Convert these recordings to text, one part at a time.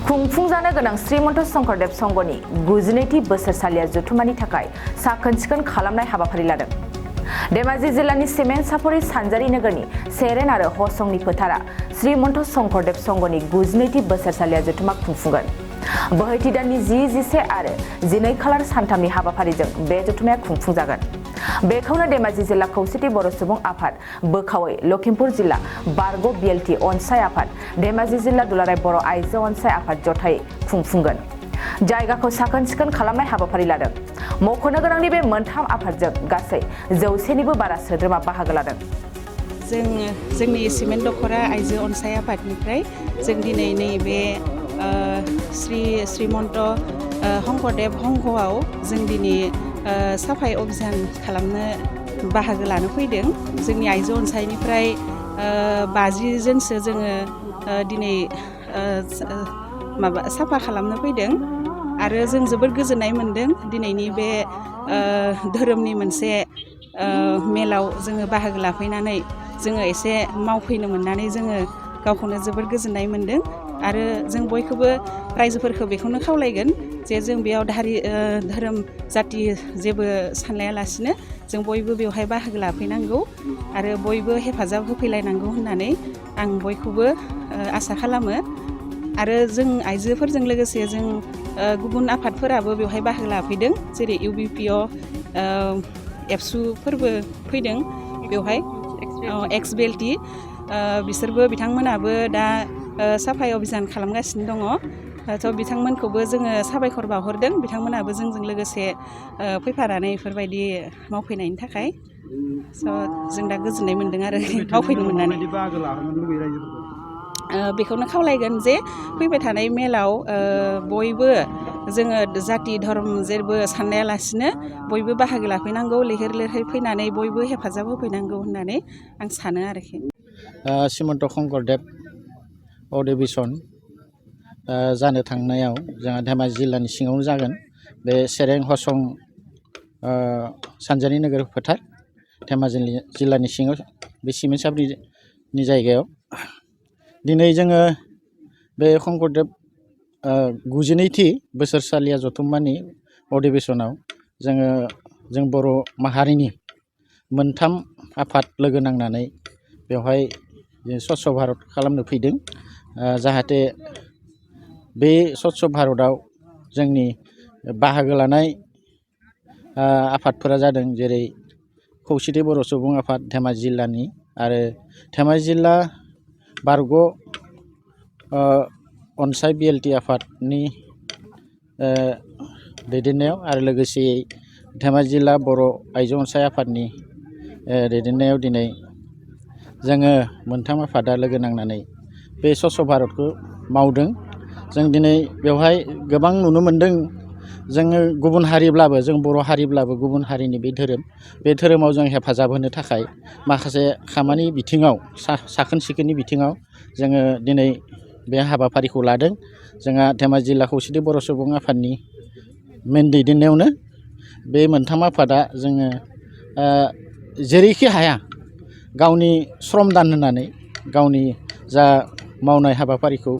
खुंफुंजानो गोनां श्रीमन्त शंकरदेव संघनि 92थि बोसोरसालिया जथुमानि थाखाय साखोन-सिखोन खालामनाय हाबाफारि लादों। धेमाजि जिल्लानि सिमेन्ट सापरि सानजारि नोगोरनि सेरेन आरो हसंनि फोथारा श्रीमन्त शंकरदेव संघनि 92थि बोसोरसालिया जथुमा खुंफुंगोन। बोहैथि दाननि 10, 11 आरो 12 खालार सानथामनि हाबाफारिजों बे जथुमाया खुंफुंजागोन। बेखौनो धेमाजि जिल्ला खौसेथि बर' सुबुं आफाद बोखावै लखिमपुर जिल्ला बारग' बिएलटि अनसाय आफाद धेमाजि जिल्ला दुलाराय बर' आइजो अनसाय आफाद जथायै खुंफुंगोन। जायगाखौ साखोन-सिखोन खालामनाय हाबाफारि लादों। मख'नो गोनांदि बे मोनथाम आफादजों गासै 100निबो बारा सोद्रोमा बाहागो लादों। जोंनि सिमेन्ट दख'रा आइजो अनसाय आफादनिफ्राय जों दिनै नैबे श्रीमन्त शंकरदेव संघआव जों दिनै साफाई अभियान खालामनो बाहागो लानो फैदों। जोंनि आइजो अनसायनिफ्राय 50 जनसो जोङो दिनै साफा खालामनो फैदों आरो जों जोबोद गोजोननाय मोनदों। दिनैनि बे धोरोमनि मोनसे मेलाव जोङो बाहागो लाफैनानै जोङो एसे मावफैनो मोननानै जोङो गावखौनो जोबोद गोजोननाय मोनदों आरो जों बयखौबो रायजोफोरखौ बेखौनो खावलायगोन जे जों बेयाव धोरोम जाति जेबो सानलायालासिनो जों बयबो बेवहाय बाहागो लाफैनांगौ आरो बयबो हेफाजाब होफैलायनांगौ होननानै आं बयखौबो आसा खालामो। आरो जों आइजोफोरजों लोगोसे जों गुबुन आफादफोराबो बेवहाय बाहागो लाफैदों, जेरै UBPO एबसुफोरबो फैदों बेवहाय एक्स बिएलटि बिसोरबो बिथांमोनाबो दा साफाई अभियान खालामगासिनो दङ। थ' बिथांमोनखौबो जोङो साबायखर बावहरदों। बिथांमोनाबो जोंजों लोगोसे फैफानानै बेफोरबायदि मावफैनायनि थाखाय जों दा गोजोननाय मोनदों आरो मावफैनो मोननानै। बेखौनो खावलायगोन जे फैबाय थानाय मेलाव बयबो जोङो जाति धर्म जेबो साननायालासिनो बयबो बाहागो लाफैनांगौ, लैहोर लैहोर फैनानै बयबो हेफाजाब होफैनांगौ होननानै आं सानो आरोखि। श्रीमन्त शंकरदेव अधिवेशन जानो थांनायाव जोंहा धेमाजि जिल्लानि सिङावनो जागोन। बे सेरें हसं सानजारि नोगोर फोथार धेमाजि जिल्लानि सिङाव बे सिमेन्ट सापरिनि जायगायाव दिनै जोङो बे शंकरदेव 92थि बोसोरसालिया जथुम्मानि अधिवेशनाव जों बर' माहारिनि मोनथाम आफाद लोगो नांनानै बेवहाय स्वच्छ भारत खालामनो फैदों। जाहाथे बे स्वच्छ भारतआव जोंनि बाहागो लानाय आफादफोरा जादों, जेरै खौसेथि बर' सुबुं आफाद धेमाजि जिल्लानि आरो धेमाजि जिल्ला बारग' अनसाय बिएलटि आफादनि दैदेननायाव आरो लोगोसेयै धेमाजि जिल्ला बर' आइजो अनसाय आफादनि दैदेननायाव दिनै जोङो मोनथाम आफादा लोगो नांनानै बे स्वच्छ भारतखौ मावदों। जों दिनै बेवहाय गोबां नुनो मोनदों, जोङो गुबुन हारिब्लाबो जों बर' हारिब्लाबो गुबुन हारिनि बे धोरोमाव जों हेफाजाब होनो थाखाय माखासे खामानि बिथिङाव साखोन सिखोननि बिथिङाव जोङो दिनै बे हाबाफारिखौ लादों। जोंहा धेमाजि जिल्ला खौसेथि बर' सुबुं आफादनि मेन दैदेननायावनो बे मोनथाम आफादा जोङो जेरैखि हाया गावनि श्रम दान होनानै गावनि जा मावनाय हाबाफारिखौ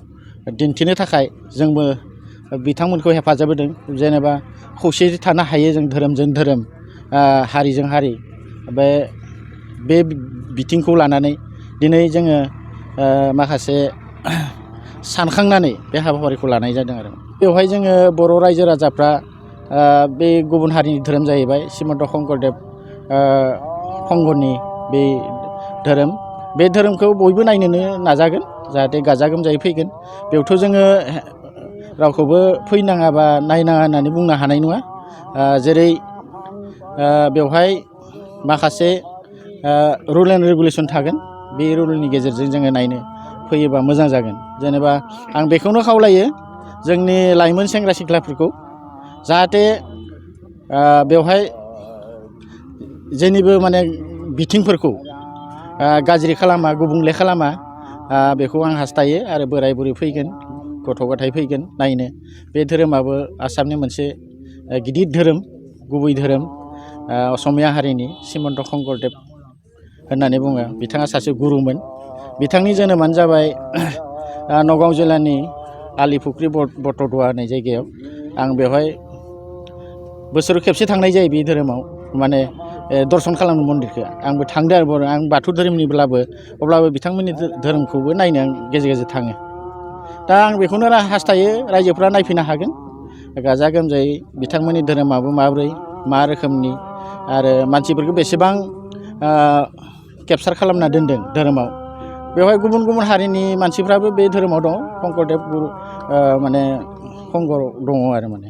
दिन्थिनो थाखाय जोंबो बिथांमोनखौ हेफाजाब होदों। जेनेबा खौसेथि थानो हायो जों धोरोमजों धोरोम, हारिजों हारि। बे बिथिंखौ लानानै दिनै जोङो माखासे सानखांनानै बे हाबाफारिखौ लानाय जादों आरो बेवहाय जोङो बर' रायजो राजाफ्रा बे गुबुन हारिनि धोरोम जाहैबाय श्रीमन्त शंकरदेव संघनि बे धोरोम। बे धोरोमखौ बयबो नायनोनो नाजागोन, जाहाथे गाजा गोमजायै फैगोन। बेयावथ' जोङो रावखौबो फैनाङा बा नायनाङा होननानै बुंनो हानाय नङा। जेरै बेवहाय माखासे रुल एन्ड रेगुलेसन थागोन, बे रुलनि गेजेरजों जोङो नायनो फैयोबा मोजां जागोन। जेनेबा आं बेखौनो खावलायो जोंनि लाइमोन सेंग्रा सिख्लाफोरखौ, जाहाथे बेवहाय जेनिबो माने बिथिंफोरखौ गाज्रि खालामा, गुबुंले खालामा, बेखौ आं हास्थायो। आरो बोराय बुरै फैगोन, गथ' गथाय फैगोन नायनो। बे धोरोमाबो आसामनि मोनसे गिदिर धोरोम, गुबै धोरोम, असमिया हारिनि श्रीमन्त शंकरदेव होननानै बुङो। बिथाङा सासे गुरुमोन। बिथांनि जोनोमानो जाबाय नगाव जिल्लानि आलिफुख्रि बटदुवा होननाय जायगायाव आं बेवहाय बोसोराव खेबसे थांनाय जायो बे धोरोमाव माने दर्शन खालामनो मन्दिरखौ आंबो थांदों आरो आं बाथौ धोरोमनिब्लाबो अब्लाबो बिथांमोननि धोरोमखौबो नायनो आं गेजेर गेजेर थाङो दा आं बेखौनो हास्थायो रायजोफ्रा नायफैनो हागोन गाजा गोमजायै बिथांमोननि धोरोमाबो माबोरै मा रोखोमनि आरो मानसिफोरखौ बेसेबां केपचार खालामना दोनदों धोरोमाव बेवहाय गुबुन गुबुन हारिनि मानसिफ्राबो बे धोरोमाव दं शंकरदेब गुरु माने संघ दङ आरो माने